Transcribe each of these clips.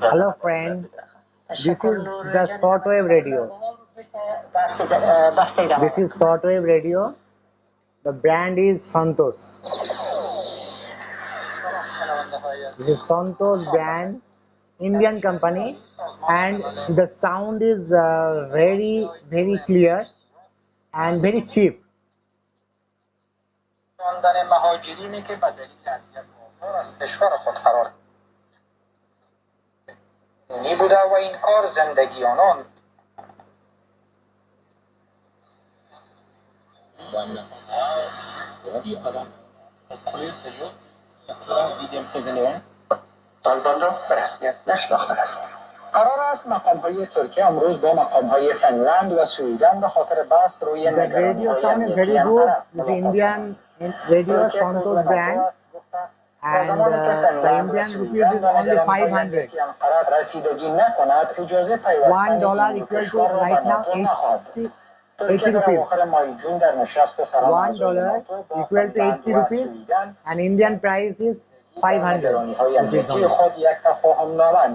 Hello friend, this is the Shortwave radio. This is Shortwave radio. The brand is Santosh. This is Santosh brand, Indian company, and the sound is very clear and very cheap. قرار است مقام‌های ترکیه امروز با مقام‌های فنلند و سوئیدن به خاطر بحث روی The radio sound is very good. This is Indian radio Santosh brand, and the Indian rupees is only 500. $1 equal to right now 80 rupees. $1 equal to 80 rupees, and Indian price is 500 rupees only.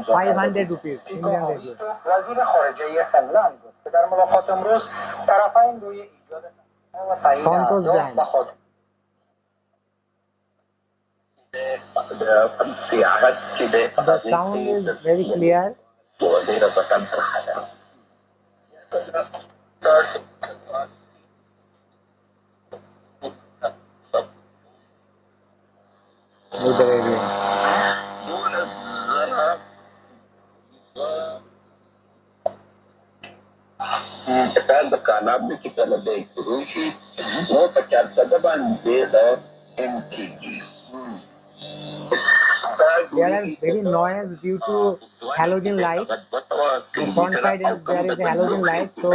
500 rupees Indian radio. وزیر خارجه فنلند که در ملاقات امروز طرفین روی ایجاد Santosh brand. The sound is very clear. With the radio. There are very noise due to halogen light. The front side and there is a halogen light, so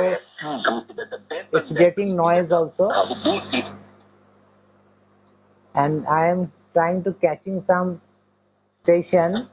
it's getting noise also. And I am trying to catching some station.